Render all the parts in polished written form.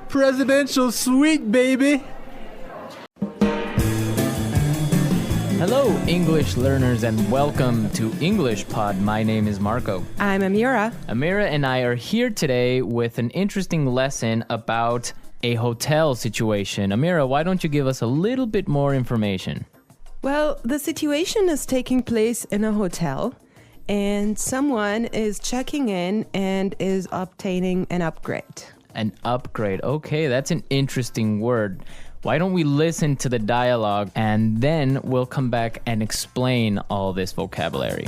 presidential suite, baby! Hello, English learners, and welcome to English Pod. My name is Marco. I'm Amira. Amira and I are here today with an interesting lesson about a hotel situation. Amira, why don't you give us a little bit more information? Well, the situation is taking place in a hotel, and someone is checking in and is obtaining an upgrade. An upgrade. Okay, that's an interesting word. Why don't we listen to the dialogue and then we'll come back and explain all this vocabulary.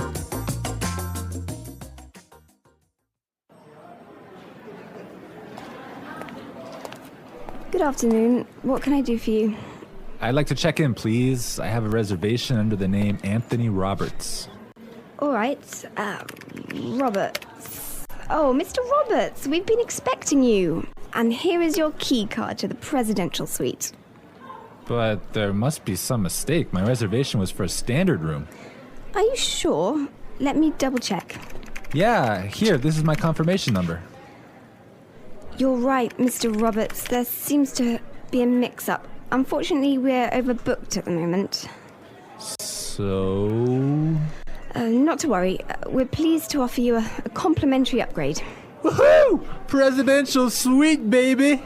Good afternoon. What can I do for you? I'd like to check in, please. I have a reservation under the name Anthony Roberts. All right. Roberts. Oh, Mr. Roberts, we've been expecting you. And here is your key card to the presidential suite. But there must be some mistake. My reservation was for a standard room. Are you sure? Let me double check. Yeah, here, this is my confirmation number. You're right, Mr. Roberts. There seems to be a mix-up. Unfortunately, we're overbooked at the moment. So... Not to worry. We're pleased to offer you a complimentary upgrade. Woohoo! Presidential suite, baby!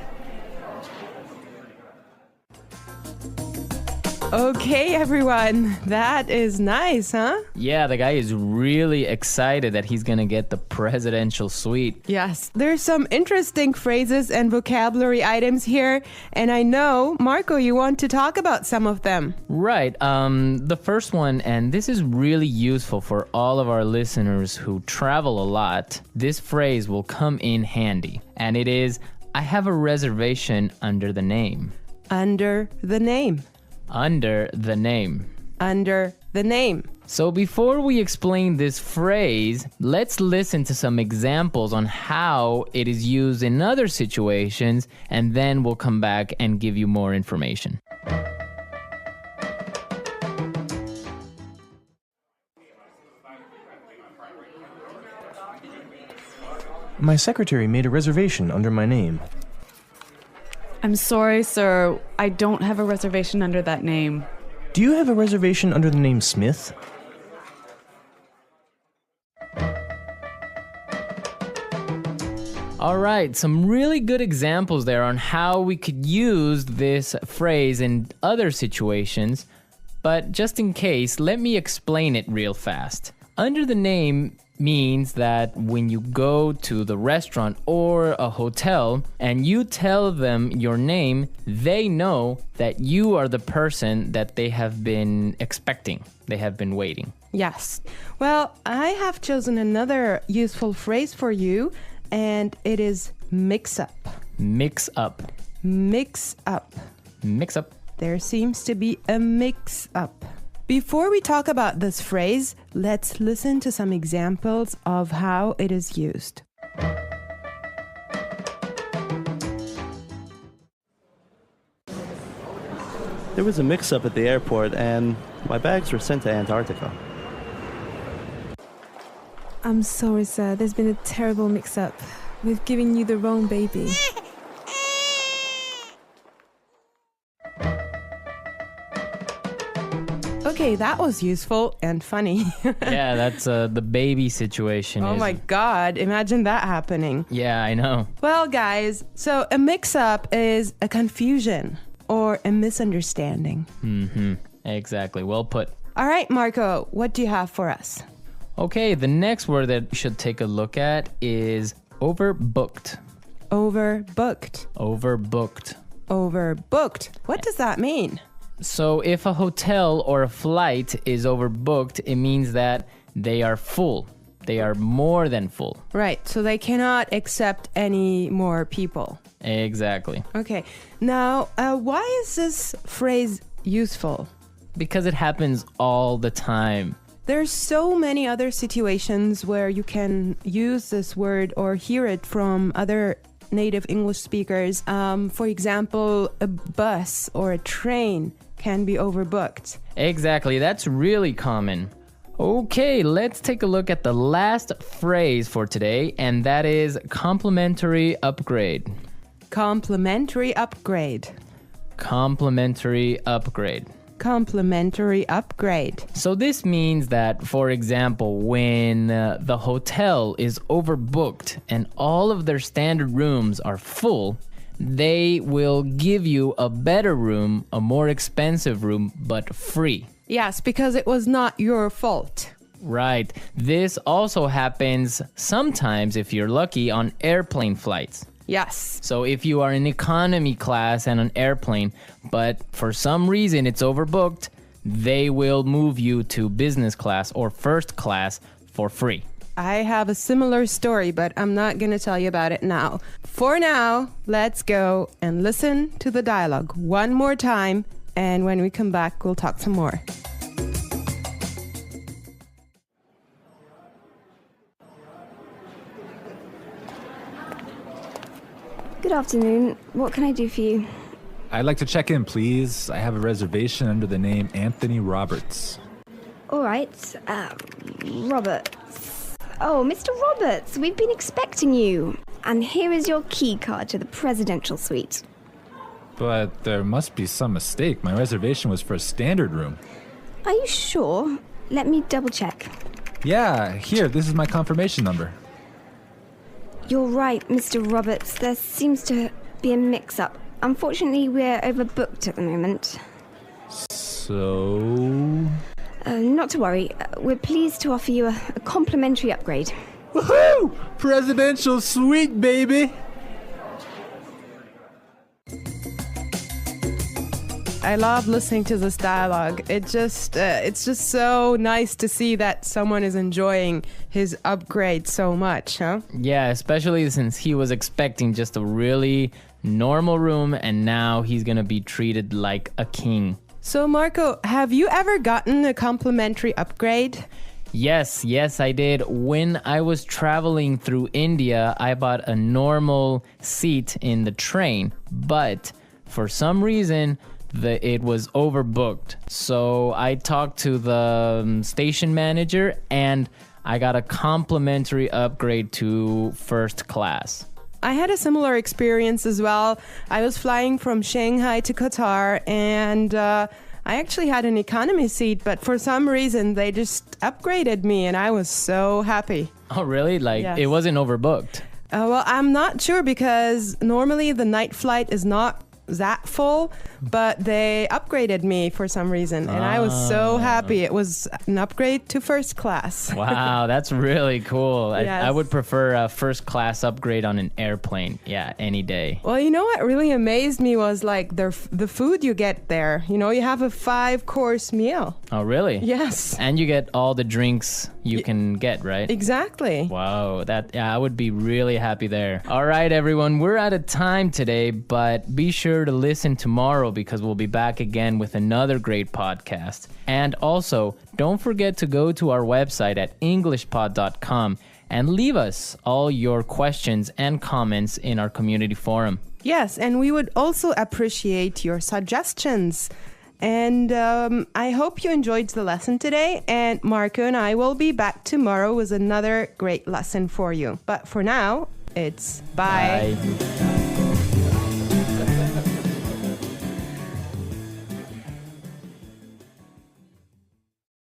Okay, everyone. That is nice, huh? Yeah, the guy is really excited that he's gonna get the presidential suite. Yes, there's some interesting phrases and vocabulary items here, and I know, Marco, you want to talk about some of them. Right. The first one, and this is really useful for all of our listeners who travel a lot. This phrase will come in handy, and it is, I have a reservation under the name. Under the name. Under the name. Under the name. So before we explain this phrase, let's listen to some examples on how it is used in other situations, and then we'll come back and give you more information. My secretary made a reservation under my name. I'm sorry, sir. I don't have a reservation under that name. Do you have a reservation under the name Smith? All right, some really good examples there on how we could use this phrase in other situations. But just in case, let me explain it real fast. Under the name means that when you go to the restaurant or a hotel and you tell them your name, they know that you are the person that they have been expecting. They have been waiting. Yes. Well, I have chosen another useful phrase for you, and it is mix up. Mix up. Mix up. Mix up. There seems to be a mix up. Before we talk about this phrase, let's listen to some examples of how it is used. There was a mix-up at the airport and my bags were sent to Antarctica. I'm sorry, sir. There's been a terrible mix-up. We've given you the wrong baby. Okay, that was useful and funny. Yeah, that's the baby situation. Oh my God, imagine that happening. Yeah, I know. Well, guys, so a mix-up is a confusion or a misunderstanding. Mm-hmm. Exactly. Well put. All right, Marco, what do you have for us? Okay, the next word that we should take a look at is overbooked. Overbooked. Overbooked. Overbooked. What does that mean? So if a hotel or a flight is overbooked, it means that they are full. They are more than full. Right, so they cannot accept any more people. Exactly. Okay, now why is this phrase useful? Because it happens all the time. There's so many other situations where you can use this word or hear it from other native English speakers. For example, a bus or a train can be overbooked. Exactly, that's really common. Okay, let's take a look at the last phrase for today, and that is complimentary upgrade. Complimentary upgrade. Complimentary upgrade. Complimentary upgrade. So this means that, for example, when the hotel is overbooked and all of their standard rooms are full, they will give you a better room, a more expensive room, but free. Yes, because it was not your fault. Right. This also happens sometimes, if you're lucky, on airplane flights. Yes. So if you are in economy class and an airplane, but for some reason it's overbooked, they will move you to business class or first class for free. I have a similar story, but I'm not going to tell you about it now. For now, let's go and listen to the dialogue one more time, and when we come back, we'll talk some more. Good afternoon. What can I do for you? I'd like to check in, please. I have a reservation under the name Anthony Roberts. All right. Roberts. Oh, Mr. Roberts, we've been expecting you. And here is your key card to the presidential suite. But there must be some mistake. My reservation was for a standard room. Are you sure? Let me double check. Yeah, here, this is my confirmation number. You're right, Mr. Roberts. There seems to be a mix-up. Unfortunately, we're overbooked at the moment. So... Not to worry. We're pleased to offer you a complimentary upgrade. Woohoo! Presidential suite, baby! I love listening to this dialogue. It's just so nice to see that someone is enjoying his upgrade so much, huh? Yeah, especially since he was expecting just a really normal room and now he's gonna be treated like a king. So Marco, have you ever gotten a complimentary upgrade? Yes, I did. When I was traveling through India, I bought a normal seat in the train, but for some reason, it was overbooked. So I talked to the station manager and I got a complimentary upgrade to first class. I had a similar experience as well. I was flying from Shanghai to Qatar and I actually had an economy seat, but for some reason they just upgraded me and I was so happy. Oh, really? Yes. It wasn't overbooked? Well, I'm not sure because normally the night flight is not that full, but they upgraded me for some reason and I was so happy. It was an upgrade to first class. Wow, that's really cool. Yes. I would prefer a first class upgrade on an airplane. Yeah, any day. Well, you know what really amazed me was like the food you get there. You know, you have a 5-course meal. Oh, really? Yes. And you get all the drinks you can get, right? Exactly. Wow, I would be really happy there. All right, everyone, we're out of time today, but be sure to listen tomorrow because we'll be back again with another great podcast. And also, don't forget to go to our website at englishpod.com and leave us all your questions and comments in our community forum. Yes, and we would also appreciate your suggestions. And I hope you enjoyed the lesson today. And Marco and I will be back tomorrow with another great lesson for you. But for now, it's bye. Bye.